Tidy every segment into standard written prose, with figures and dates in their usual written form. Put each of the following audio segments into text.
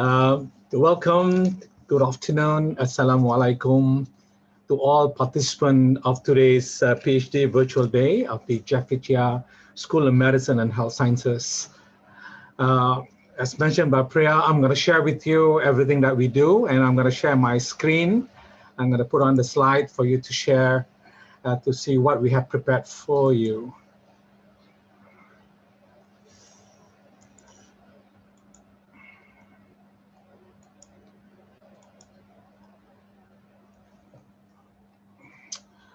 Welcome, good afternoon, Assalamualaikum to all participants of today's PhD virtual day of the Jeffrey Chia School of Medicine and Health Sciences. As mentioned by Priya, I'm going to share with you everything that we do, and I'm going to share my screen. I'm going to put on the slide for you to share to see what we have prepared for you.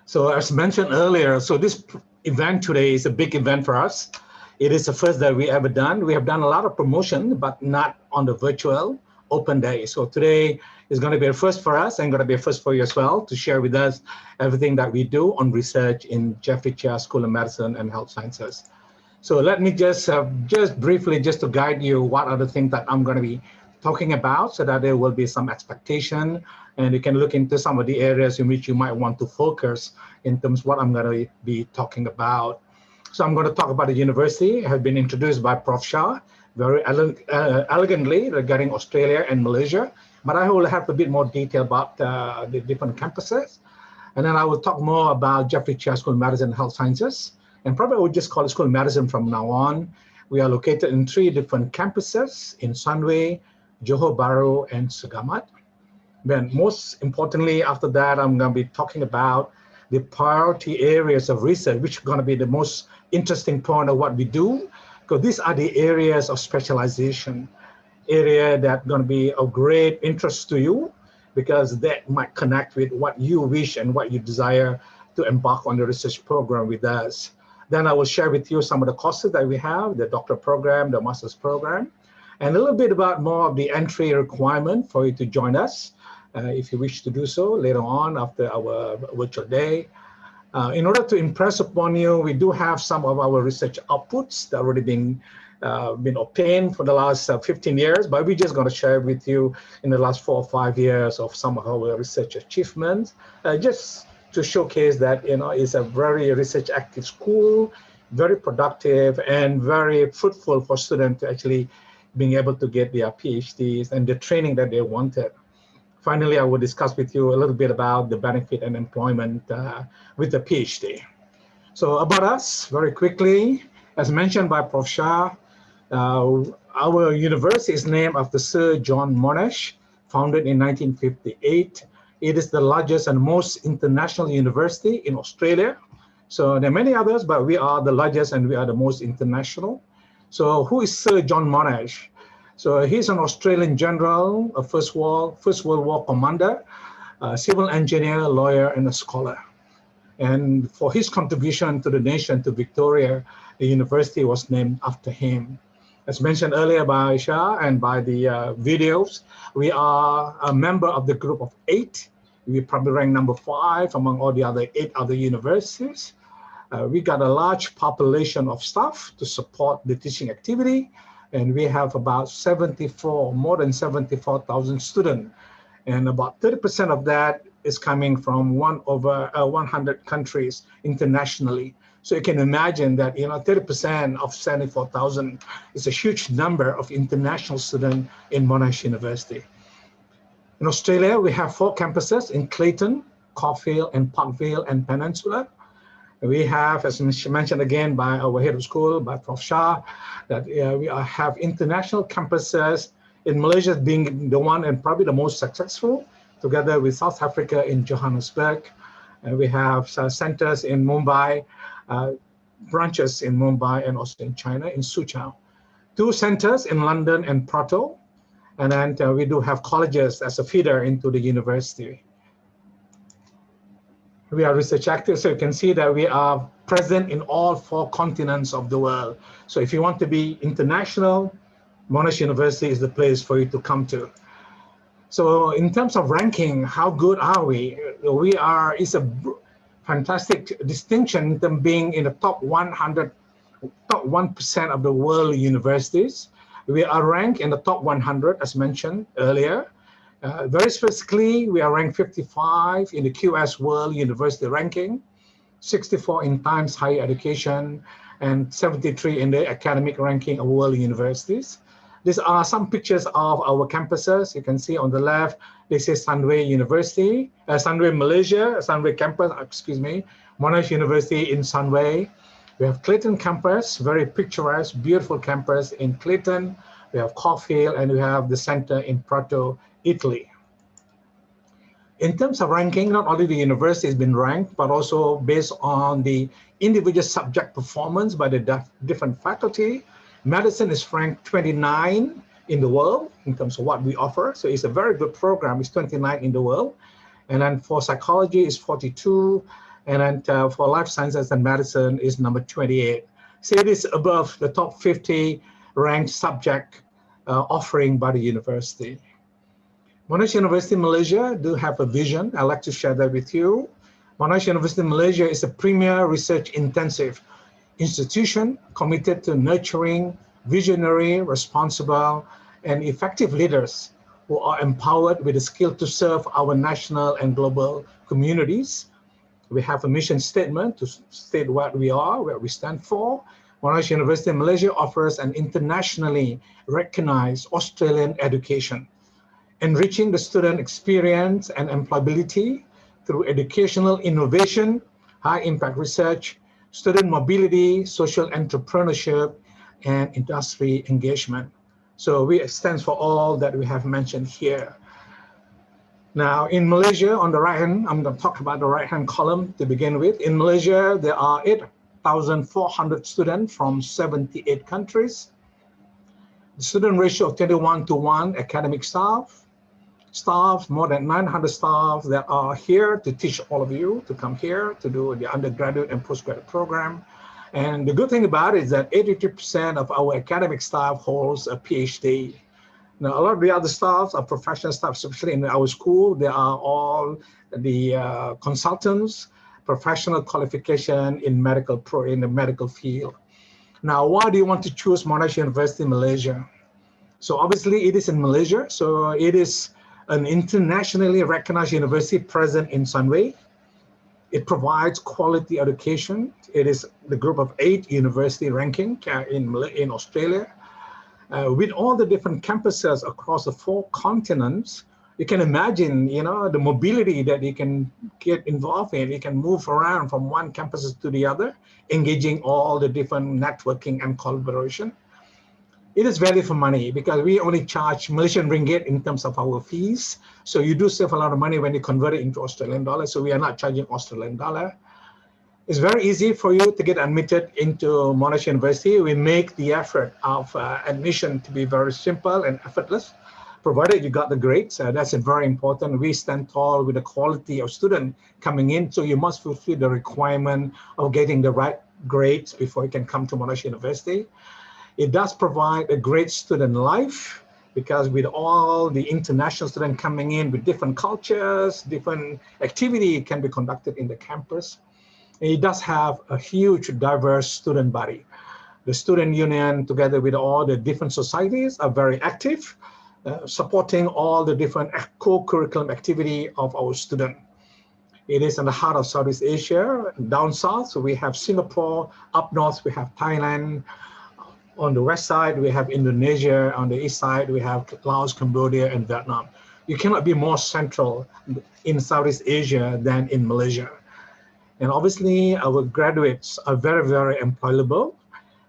So as mentioned earlier, so this event today is a big event for us. It is the first that we ever done. We have done a lot of promotion, but not on the virtual open day. So today is going to be a first for us and going to be a first for you as well to share with us everything that we do on research in Jeffrey Chia School of Medicine and Health Sciences. So let me just briefly, just to guide you, what are the things that I'm going to be talking about so that there will be some expectation and you can look into some of the areas in which you might want to focus in terms of what I'm going to be talking about. So I'm going to talk about the university. It has been introduced by Prof Shah very elegantly regarding Australia and Malaysia, but I will have a bit more detail about the different campuses. And then I will talk more about Jeffrey Chia School of Medicine and Health Sciences, and probably I would just call it School of Medicine from now on. We are located in 3 different campuses in Sunway, Johor Bahru, and Segamat. Then most importantly, after that, I'm going to be talking about the priority areas of research, which are going to be the most interesting point of what we do, because these are the areas of specialization, area that are going to be of great interest to you, because that might connect with what you wish and what you desire to embark on the research program with us. Then I will share with you some of the courses that we have, the doctor program, the master's program, and a little bit about more of the entry requirement for you to join us if you wish to do so later on after our virtual day. In order to impress upon you, we do have some of our research outputs that already been obtained for the last 15 years, but we're just going to share with you in the last 4 or 5 years of some of our research achievements, just to showcase that, you know, it's a very research active school, very productive and very fruitful for students to actually being able to get their PhDs and the training that they wanted. Finally, I will discuss with you a little bit about the benefit and employment with the PhD. So about us, very quickly, as mentioned by Prof Shah, our university is named after Sir John Monash, founded in 1958. It is the largest and most international university in Australia. So there are many others, but we are the largest and we are the most international. So who is Sir John Monash? So he's an Australian general, a First World War commander, a civil engineer, lawyer, and a scholar. And for his contribution to the nation, to Victoria, the university was named after him. As mentioned earlier by Shah and by the videos, we are a member of the group of 8. We probably rank number 5 among all the other 8 other universities. We got a large population of staff to support the teaching activity. And we have about more than 74,000 students. And about 30% of that is coming from over 100 countries internationally. So you can imagine that, you know, 30% of 74,000 is a huge number of international students in Monash University. In Australia, we have 4 campuses in Clayton, Caulfield, and Parkville and Peninsula. We have, as mentioned again by our head of school, by Prof Shah, that we have international campuses in Malaysia being the one and probably the most successful, together with South Africa in Johannesburg. And we have centers in Mumbai, branches in Mumbai and also in China, in Suzhou. 2 centers in London and Prato. And then we do have colleges as a feeder into the university. We are research active, so you can see that we are present in all 4 continents of the world. So if you want to be international, Monash University is the place for you to come to. So in terms of ranking, how good are we? It's a fantastic distinction in being in the top 100, top 1% of the world universities. We are ranked in the top 100, as mentioned earlier. Very specifically, we are ranked 55 in the QS World University Ranking, 64 in Times Higher Education, and 73 in the academic ranking of world universities. These are some pictures of our campuses. You can see on the left, this is Sunway University, Sunway Malaysia, Sunway campus, excuse me, Monash University in Sunway. We have Clayton campus, very picturesque, beautiful campus in Clayton. We have Caulfield, and we have the center in Prato, Italy. In terms of ranking, not only the university has been ranked, but also based on the individual subject performance by the different faculty. Medicine is ranked 29 in the world in terms of what we offer. So it's a very good program. It's 29 in the world. And then for psychology, it's 42. And then for life sciences and medicine is number 28. So it is above the top 50 ranked subject offering by the university. Monash University Malaysia do have a vision. I'd like to share that with you. Monash University Malaysia is a premier research intensive institution committed to nurturing visionary, responsible, and effective leaders who are empowered with the skill to serve our national and global communities. We have a mission statement to state what we are, what we stand for. Monash University Malaysia offers an internationally recognized Australian education, enriching the student experience and employability through educational innovation, high-impact research, student mobility, social entrepreneurship, and industry engagement. So we stand for all that we have mentioned here. Now, in Malaysia, on the right hand, I'm going to talk about the right-hand column to begin with. In Malaysia, there are 8,400 students from 78 countries. The student ratio of 21:1 academic staff, more than 900 staff that are here to teach all of you, to come here to do the undergraduate and postgraduate program. And the good thing about it is that 83% of our academic staff holds a PhD. Now, a lot of the other staff are professional staff, especially in our school. They are all the consultants, professional qualification in the medical field. Now, why do you want to choose Monash University Malaysia? So obviously it is in Malaysia. So it is an internationally recognized university present in Sunway. It provides quality education. It is the group of 8 university ranking in Australia. With all the different campuses across the 4 continents, you can imagine, the mobility that you can get involved in. You can move around from one campus to the other, engaging all the different networking and collaboration. It is value for money because we only charge Malaysian ringgit in terms of our fees. So you do save a lot of money when you convert it into Australian dollars. So we are not charging Australian dollar. It's very easy for you to get admitted into Monash University. We make the effort of admission to be very simple and effortless, provided you got the grades. That's very important. We stand tall with the quality of student coming in. So you must fulfill the requirement of getting the right grades before you can come to Monash University. It does provide a great student life because with all the international students coming in with different cultures, different activity can be conducted in the campus. It does have a huge diverse student body. The student union together with all the different societies are very active, supporting all the different co-curriculum activity of our students. It is in the heart of Southeast Asia. Down south, so we have Singapore. Up north, we have Thailand. On the west side, we have Indonesia. On the east side, we have Laos, Cambodia, and Vietnam. You cannot be more central in Southeast Asia than in Malaysia. And obviously, our graduates are very, very employable.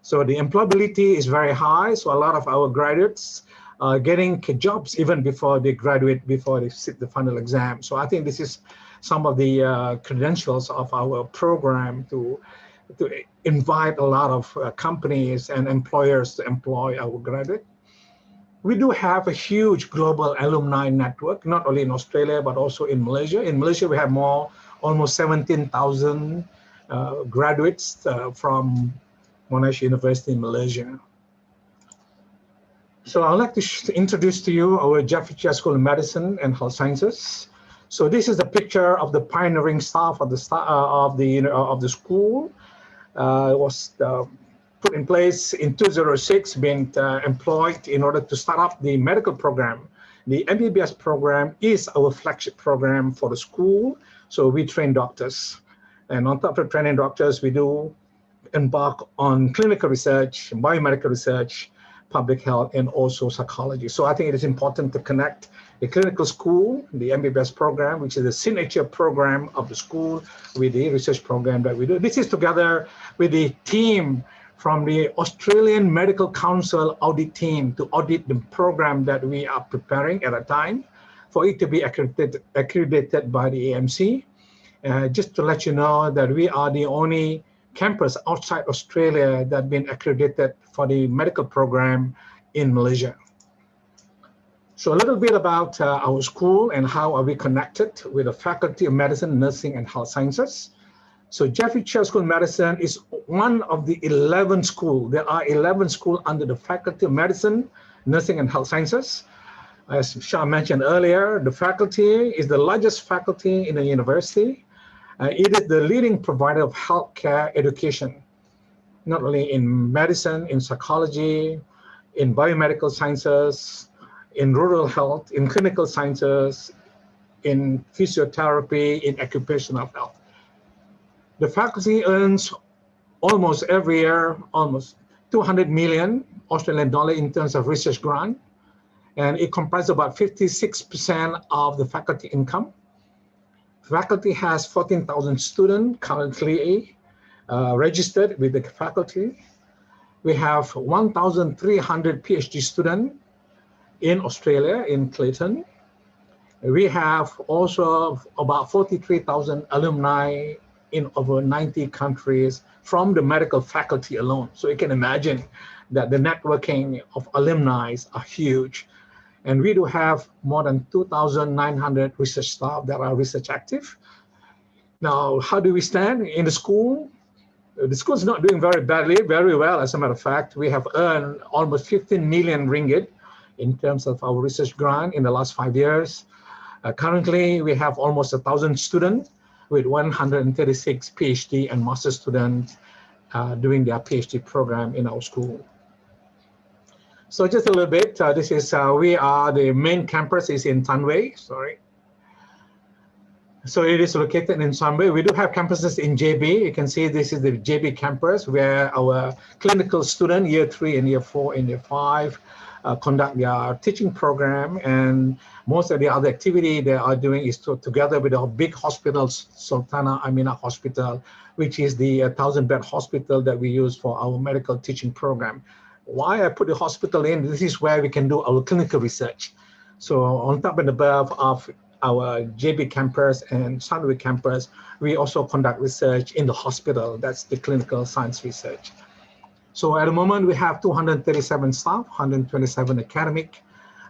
So the employability is very high. So a lot of our graduates are getting jobs even before they graduate, before they sit the final exam. So I think this is some of the credentials of our program to invite a lot of companies and employers to employ our graduates. We do have a huge global alumni network, not only in Australia, but also in Malaysia. In Malaysia, we have almost 17,000 graduates from Monash University in Malaysia. So I'd like to introduce to you our Jeffrey Chia School of Medicine and Health Sciences. So this is the picture of the pioneering staff of the school. It was put in place in 2006, being employed in order to start up the medical program. The MBBS program is our flagship program for the school. So we train doctors. And on top of training doctors, we do embark on clinical research, biomedical research, public health, and also psychology. So I think it is important to connect the clinical school, the MBBS program, which is the signature program of the school, with the research program that we do. This is together with the team from the Australian Medical Council audit team to audit the program that we are preparing at a time for it to be accredited by the AMC. Just to let you know that we are the only campus outside Australia that been accredited for the medical program in Malaysia. So a little bit about our school and how are we connected with the Faculty of Medicine, Nursing and Health Sciences. So Jeffrey Chair School of Medicine is one of the 11 schools. There are 11 schools under the Faculty of Medicine, Nursing and Health Sciences. As Shah mentioned earlier, the faculty is the largest faculty in the university. It is the leading provider of healthcare education, not only in medicine, in psychology, in biomedical sciences, in rural health, in clinical sciences, in physiotherapy, in occupational health. The faculty earns almost every year, almost 200 million Australian dollar in terms of research grant, and it comprises about 56% of the faculty income. Faculty has 14,000 students currently registered with the faculty. We have 1,300 PhD students in Australia, in Clayton. We have also about 43,000 alumni in over 90 countries from the medical faculty alone. So you can imagine that the networking of alumni are huge. And we do have more than 2,900 research staff that are research active. Now, how do we stand in the school? The school is not doing very badly, very well. As a matter of fact, we have earned almost 15 million ringgit in terms of our research grant in the last 5 years. Currently, we have almost 1,000 students with 136 PhD and master students doing their PhD program in our school. So just a little bit, this is, we are, the main campus is in Tanway, sorry. So it is located in Tanway. We do have campuses in JB. You can see this is the JB campus where our clinical student, year 3 and year 4 and year 5, conduct their teaching program, and most of the other activity they are doing is together with our big hospitals, Sultana Amina Hospital, which is the 1,000-bed hospital that we use for our medical teaching program. Why I put the hospital in, this is where we can do our clinical research. So on top and above of our JB campus and Sunway campus, we also conduct research in the hospital. That's the clinical science research. So at the moment, we have 237 staff, 127 academic,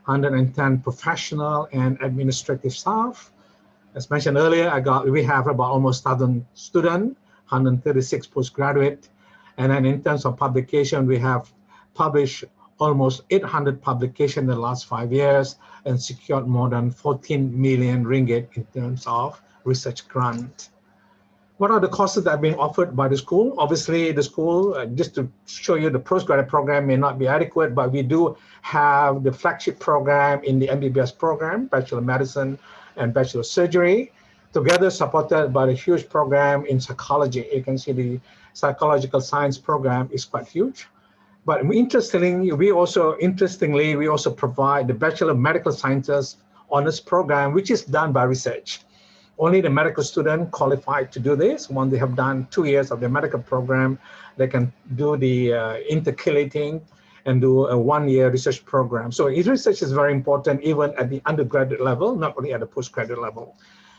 110 professional and administrative staff. As mentioned earlier, we have about almost 1,000 students, 136 postgraduate. And then in terms of publication, we have published almost 800 publications in the last 5 years and secured more than 14 million ringgit in terms of research grant. What are the courses that are being offered by the school? Obviously, the school, just to show you, the postgraduate program may not be adequate, but we do have the flagship program in the MBBS program, Bachelor of Medicine and Bachelor of Surgery, together supported by the huge program in psychology. You can see the psychological science program is quite huge. But interestingly, we also provide the Bachelor of Medical Sciences honors program, which is done by research. Only the medical student qualified to do this. Once they have done 2 years of the medical program, they can do the intercalating and do a 1-year research program. So research is very important even at the undergraduate level, not only at the postgraduate level.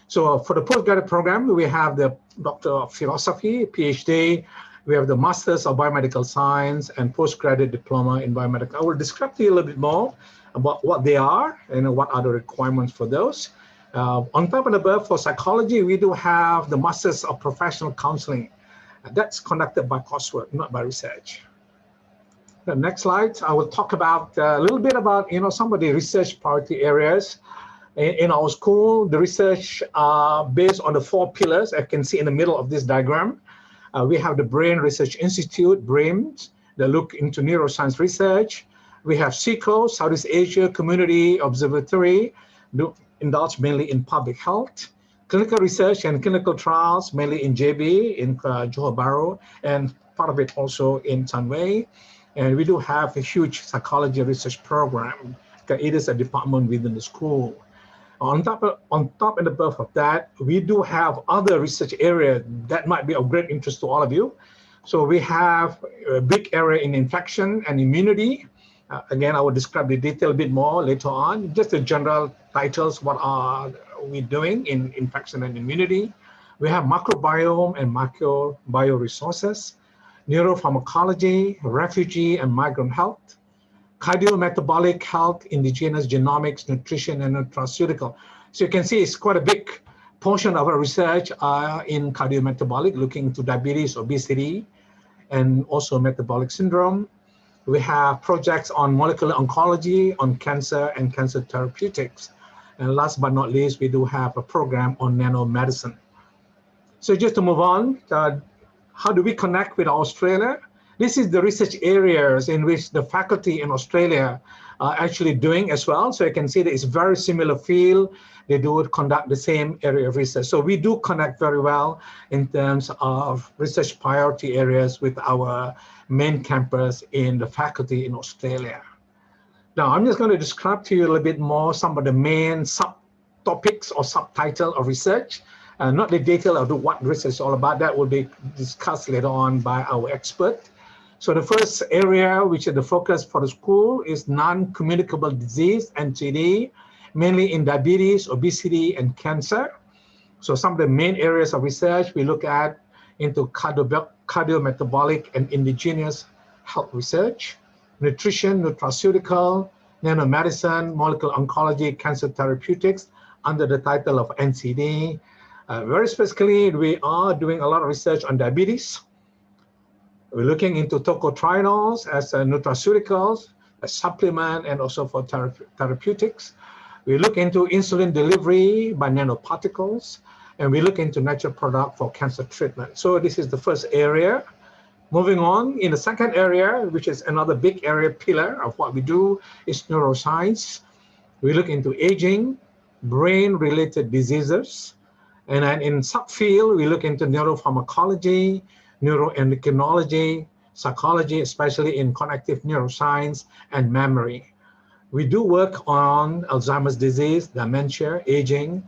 So for the postgraduate program, we have the Doctor of Philosophy, PhD. We have the Masters of Biomedical Science and Postgraduate Diploma in Biomedical. I will describe to you a little bit more about what they are and what are the requirements for those. On top and above, for psychology, we do have the Masters of Professional Counseling. That's conducted by coursework, not by research. The next slide, I will talk about a little bit about some of the research priority areas. In our school, the research are based on the 4 pillars, as you can see in the middle of this diagram. We have the Brain Research Institute, BRAIMS, that look into neuroscience research. We have SICO, Southeast Asia Community Observatory, indulge mainly in public health, clinical research and clinical trials, mainly in JB, in Johor Bahru, and part of it also in Tanway. And we do have a huge psychology research program. It is a department within the school. On top and above of that, we do have other research areas that might be of great interest to all of you. So we have a big area in infection and immunity. Again, I will describe the detail a bit more later on. Just the general titles, what are we doing in infection and immunity? We have microbiome and biореsources, neuropharmacology, refugee and migrant health, cardiometabolic health, indigenous genomics, nutrition, and nutraceutical. So you can see it's quite a big portion of our research in cardiometabolic, looking into diabetes, obesity, and also metabolic syndrome. We have projects on molecular oncology, on cancer and cancer therapeutics. And last but not least, we do have a program on nanomedicine. So just to move on, how do we connect with Australia? This is the research areas in which the faculty in Australia are actually doing as well. So you can see that it's very similar field. They do conduct the same area of research. So we do connect very well in terms of research priority areas with our main campus in the faculty in Australia. Now, I'm just going to describe to you a little bit more some of the main subtopics or subtitle of research. Not the detail of what research is all about. That will be discussed later on by our expert. So the first area, which is the focus for the school, is non-communicable disease, NCD, mainly in diabetes, obesity, and cancer. So some of the main areas of research we look at into cardiometabolic and indigenous health research, nutrition, nutraceutical, nanomedicine, molecular oncology, cancer therapeutics under the title of NCD. Very specifically, we are doing a lot of research on diabetes. We're looking into tocotrienols as nutraceuticals, a supplement, and also for therapeutics. We look into insulin delivery by nanoparticles, and we look into natural product for cancer treatment. So this is the first area. Moving on, in the second area, which is another big area pillar of what we do, is neuroscience. We look into aging, brain-related diseases, and then in subfield, we look into neuropharmacology, neuroendocrinology, psychology, especially in cognitive neuroscience and memory. We do work on Alzheimer's disease, dementia, aging,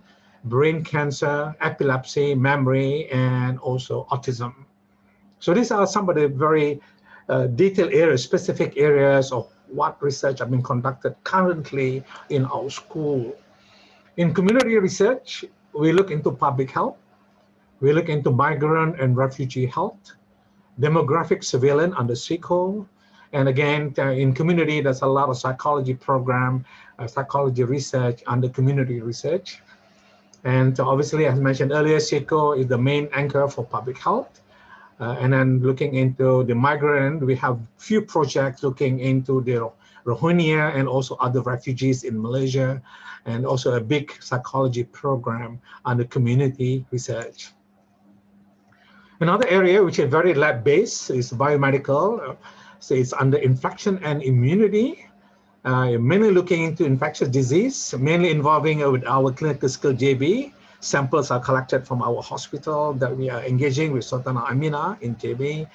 brain cancer, epilepsy, memory, and also autism. So these are some of the very detailed areas, specific areas of what research have been conducted currently in our school. In community research, we look into public health. We look into migrant and refugee health, demographic surveillance under SICO, and again, in community, there's a lot of psychology program, psychology research under community research. And obviously, as mentioned earlier, SICO is the main anchor for public health. And then looking into the migrant, we have few projects looking into the Rohingya and also other refugees in Malaysia, and also a big psychology program under community research. Another area which is very lab-based is biomedical. So it's under infection and immunity, mainly looking into infectious disease, mainly involving with our clinical skill JB. Samples are collected from our hospital that we are engaging with Sultanah Amina in JB.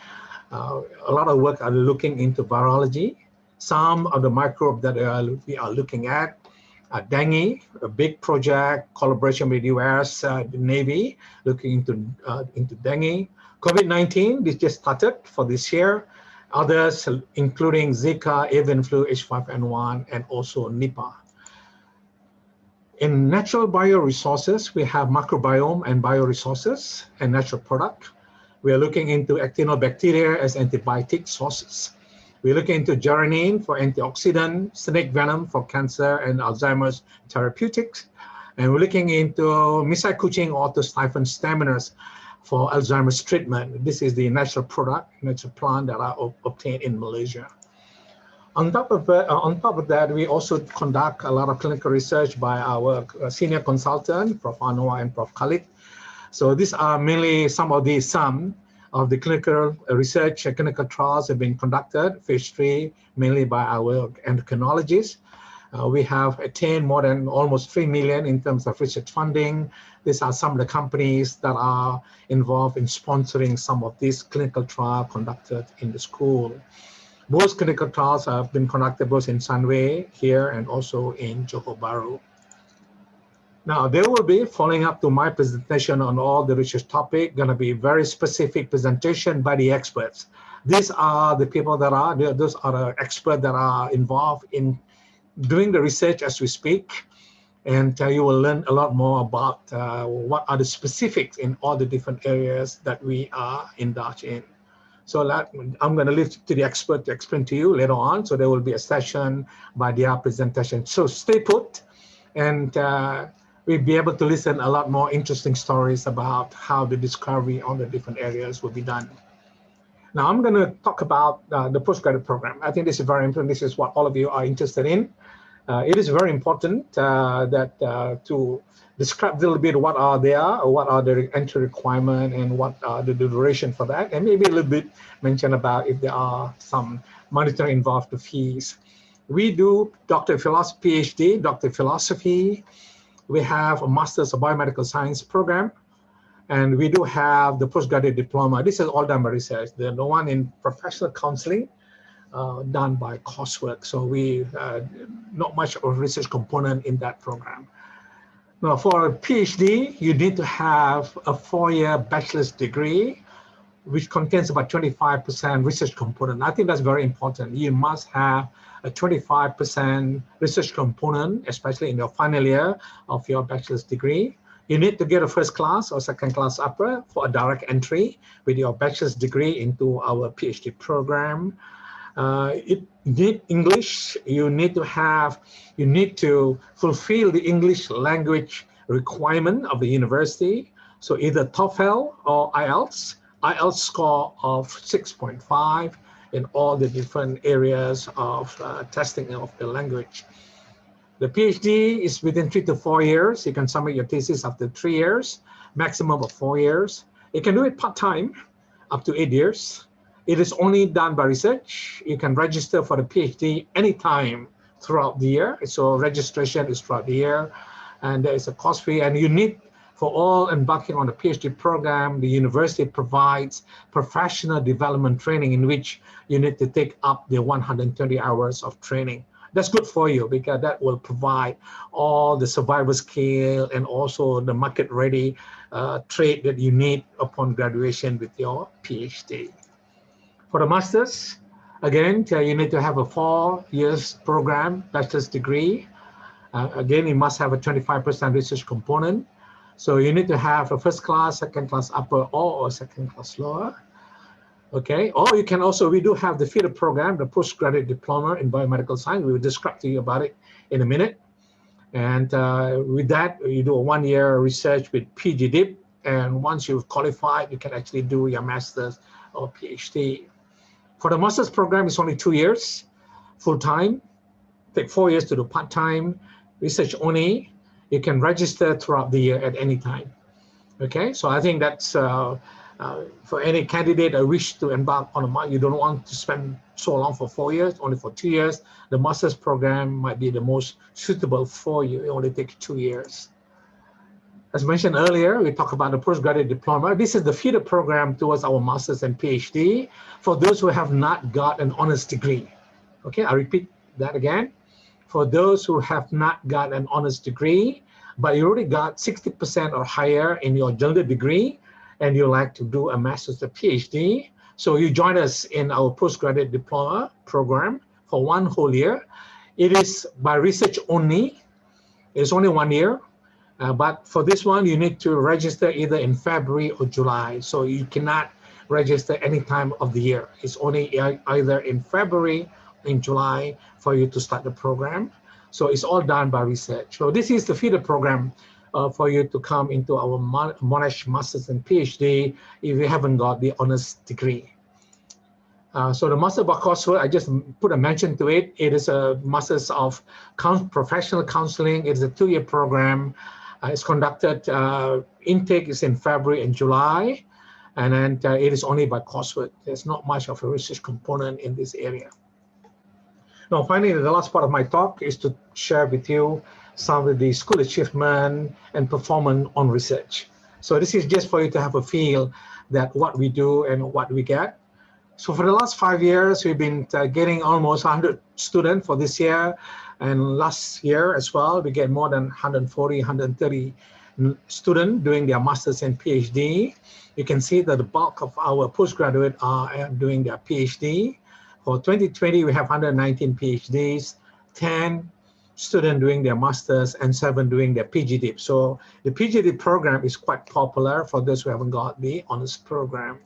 A lot of work are looking into virology. Some of the microbes that we are looking at, dengue, a big project, collaboration with US, the Navy, looking into dengue. COVID-19, this just started for this year. Others, including Zika, avian flu, H5N1, and also Nipah. In natural bioresources, we have microbiome and bioresources and natural product. We are looking into actinobacteria as antibiotic sources. We're looking into geranium for antioxidant, snake venom for cancer and Alzheimer's therapeutics. And we're looking into Misai kucing autostyphon staminers for Alzheimer's treatment. This is the natural product, natural plant that are obtained in Malaysia. On top of that, we also conduct a lot of clinical research by our senior consultant, Prof Anwar and Prof Khalid. So these are mainly some of the clinical research, clinical trials have been conducted, phase 3, mainly by our endocrinologists. We have attained more than almost 3 million in terms of research funding. These are some of the companies that are involved in sponsoring some of these clinical trials conducted in the school. Both clinical trials have been conducted both in Sunway here and also in Johor Bahru. Now, there will be, following up to my presentation on all the research topic, going to be very specific presentation by the experts. These are the people that are, those are the experts that are involved in doing the research as we speak. And you will learn a lot more about what are the specifics in all the different areas that we are indulged in. So I'm going to leave to the expert to explain to you later on. So there will be a session by their presentation. So stay put, and we'll be able to listen a lot more interesting stories about how the discovery on the different areas will be done. Now I'm going to talk about the postgraduate program. I think this is very important. This is what all of you are interested in. It is very important to describe a little bit what are there, or what are the entry requirements, and what are the duration for that, and maybe a little bit mention about if there are some monetary involved, the fees. We do Doctor of Philosophy, PhD, Doctor of Philosophy. We have a Master's of Biomedical Science program, and we do have the postgraduate diploma. This is all done by research. The one in professional counseling, done by coursework. So we not much of a research component in that program. Now, for a PhD, you need to have a 4-year bachelor's degree, which contains about 25% research component. I think that's very important. You must have a 25% research component, especially in your final year of your bachelor's degree. You need to get a first class or second class upper for a direct entry with your bachelor's degree into our PhD program. It need English. You need to fulfill the English language requirement of the university. So either TOEFL or IELTS. IELTS score of 6.5 in all the different areas of testing of the language. The PhD is within 3 to 4 years. You can submit your thesis after 3 years, maximum of 4 years. You can do it part-time, up to 8 years. It is only done by research. You can register for the PhD anytime throughout the year. So registration is throughout the year, and there is a cost fee. And you need, for all embarking on the PhD program, the university provides professional development training in which you need to take up the 120 hours of training. That's good for you because that will provide all the survival skill and also the market-ready trade that you need upon graduation with your PhD. For the master's, again, you need to have a 4 years program, bachelor's degree. Again, you must have a 25% research component. So you need to have a first class, second class upper, or second class lower. Okay, or you can also, we do have the feeder program, the postgraduate diploma in biomedical science. We will describe to you about it in a minute. And with that, you do a 1-year research with PGDip. And once you've qualified, you can actually do your master's or PhD. For the master's program, it's only 2 years, full-time. Take 4 years to do part-time, research only. You can register throughout the year at any time. Okay, so I think that's for any candidate that wish to embark on a, you don't want to spend so long for 4 years, only for 2 years. The master's program might be the most suitable for you. It only takes 2 years. As mentioned earlier, we talked about the postgraduate diploma. This is the feeder program towards our master's and PhD for those who have not got an honors degree. Okay, I repeat that again. For those who have not got an honors degree, but you already got 60% or higher in your general degree, and you like to do a master's or PhD, so you join us in our postgraduate diploma program for 1 whole year. It is by research only. It's only 1 year. But for this one, you need to register either in February or July. So you cannot register any time of the year. It's only either in February or in July for you to start the program. So it's all done by research. So this is the feeder program for you to come into our Monash Masters and PhD if you haven't got the honors degree. So the Master of coursework, I just put a mention to it. It is a Masters of Professional Counseling. It's a 2-year program. It's conducted, intake is in February and July, and then it is only by coursework. There's not much of a research component in this area. Now, finally, the last part of my talk is to share with you some of the school achievement and performance on research. So this is just for you to have a feel that what we do and what we get. So for the last 5 years, we've been getting almost 100 students for this year. And last year as well, we get more than 140, 130 students doing their master's and PhD. You can see that the bulk of our postgraduate are doing their PhD. For 2020, we have 119 PhDs, 10 students doing their master's, and 7 doing their PhD. So the PhD program is quite popular for those who haven't got the honors program.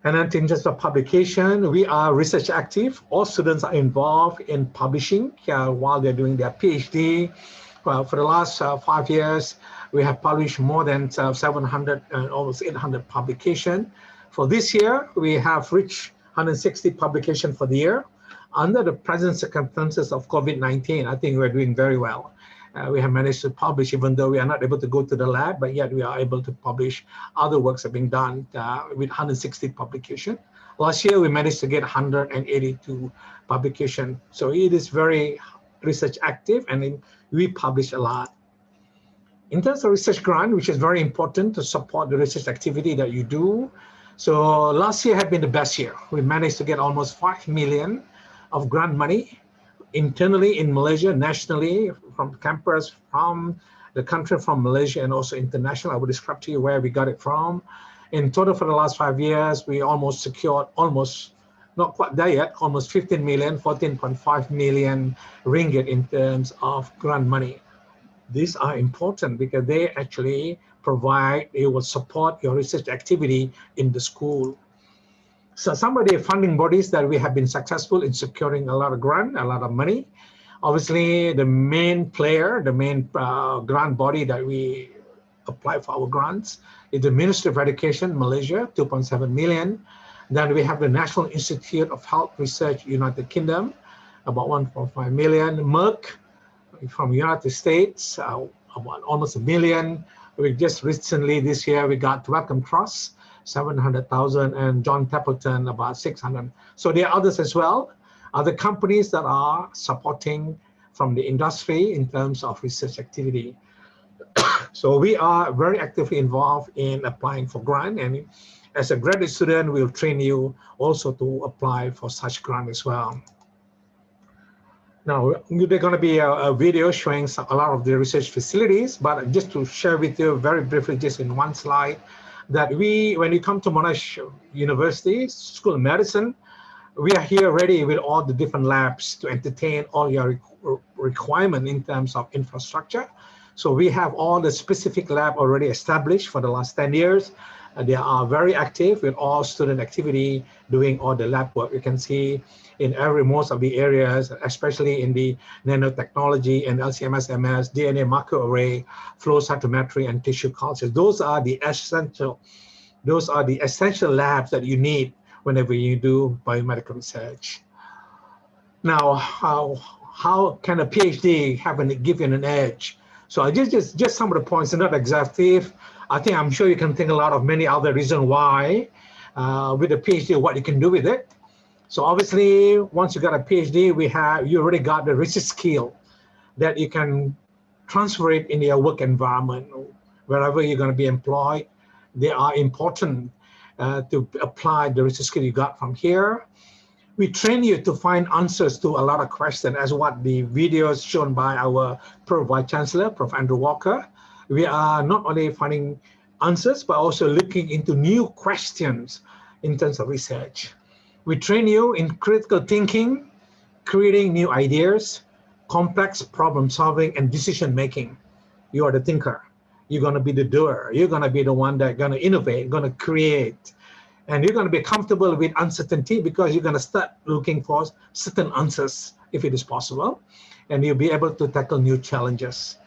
And then in terms of publication, we are research active. All students are involved in publishing while they're doing their PhD. Well, for the last 5 years, we have published more than 700, almost 800 publications. For this year, we have reached 160 publications for the year. Under the present circumstances of COVID-19, I think we're doing very well. We have managed to publish, even though we are not able to go to the lab, but yet we are able to publish. Other works have been done with 160 publications. Last year, we managed to get 182 publications. So it is very research active, and we publish a lot. In terms of research grant, which is very important to support the research activity that you do. So last year had been the best year. We managed to get almost 5 million of grant money internally in Malaysia, nationally, from campus, from the country, from Malaysia, and also international. I will describe to you where we got it from. In total for the last 5 years, we almost secured, not quite there yet, almost 15 million, 14.5 million ringgit in terms of grant money. These are important because they actually they will support your research activity in the school. So some of the funding bodies that we have been successful in securing a lot of grant, a lot of money. Obviously, the main player, the main grant body that we apply for our grants is the Ministry of Education, Malaysia, 2.7 million. Then we have the National Institute of Health Research, United Kingdom, about 1.5 million. Merck from United States, about almost 1 million. We just recently, this year, we got Wellcome Trust, 700,000, and John Templeton about 600. So there are others as well, other companies that are supporting from the industry in terms of research activity. So we are very actively involved in applying for grant, and as a graduate student, we'll train you also to apply for such grant as well. Now, there's going to be a video showing a lot of the research facilities, but just to share with you very briefly, just in one slide, that when you come to Monash University School of Medicine, we are here ready with all the different labs to entertain all your requirement in terms of infrastructure. So we have all the specific lab already established for the last 10 years. They are very active with all student activity, doing all the lab work. You can see in most of the areas, especially in the nanotechnology and LC-MS, DNA marker array, flow cytometry, and tissue culture. Those are the essential labs that you need whenever you do biomedical research. Now, how can a PhD give you an edge? So just some of the points are not exhaustive. I'm sure you can think a lot of many other reasons why with a PhD, what you can do with it. So obviously, once you got a PhD, you already got the research skill that you can transfer it in your work environment, wherever you're going to be employed. They are important to apply the research skill you got from here. We train you to find answers to a lot of questions, as what the videos shown by our Prof Vice Chancellor, Prof Andrew Walker. We are not only finding answers, but also looking into new questions in terms of research. We train you in critical thinking, creating new ideas, complex problem solving, and decision making. You are the thinker. You're going to be the doer. You're going to be the one that's going to innovate, going to create. And you're going to be comfortable with uncertainty because you're going to start looking for certain answers if it is possible. And you'll be able to tackle new challenges.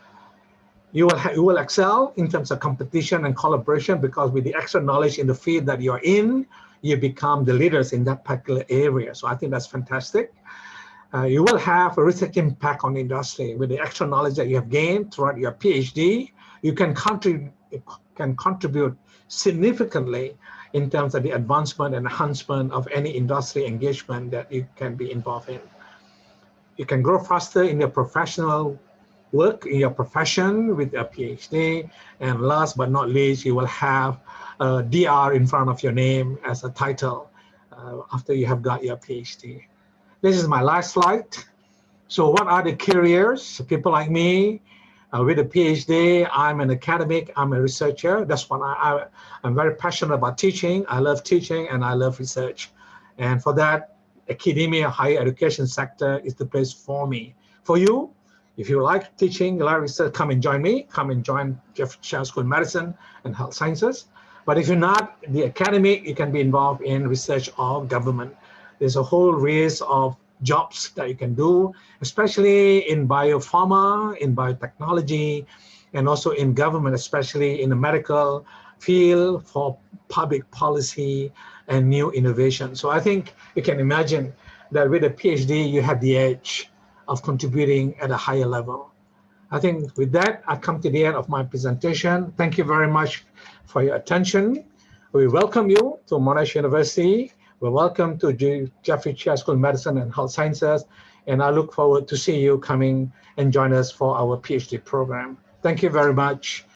You will excel in terms of competition and collaboration because with the extra knowledge in the field that you're in, you become the leaders in that particular area. So I think that's fantastic. You will have a research impact on the industry with the extra knowledge that you have gained throughout your PhD. You can contribute significantly in terms of the advancement and enhancement of any industry engagement that you can be involved in. You can grow faster in your professional work, in your profession with a PhD. And last but not least, you will have a DR in front of your name as a title. after you have got your PhD. This is my last slide. So what are the careers? People like me with a PhD, I'm an academic, I'm a researcher. That's what I'm very passionate about teaching. I love teaching and I love research. And for that, academia, higher education sector is the place for me. For you, if you like teaching, you like research, come and join me. Come and join Jeffrey Chiao School of Medicine and Health Sciences. But if you're not the academic, you can be involved in research or government. There's a whole race of jobs that you can do, especially in biopharma, in biotechnology, and also in government, especially in the medical field for public policy and new innovation. So I think you can imagine that with a PhD, you have the edge of contributing at a higher level. I think with that, I come to the end of my presentation. Thank you very much for your attention. We welcome you to Monash University. We're welcome to Jeffrey Chiao School of Medicine and Health Sciences, and I look forward to see you coming and join us for our PhD program. Thank you very much.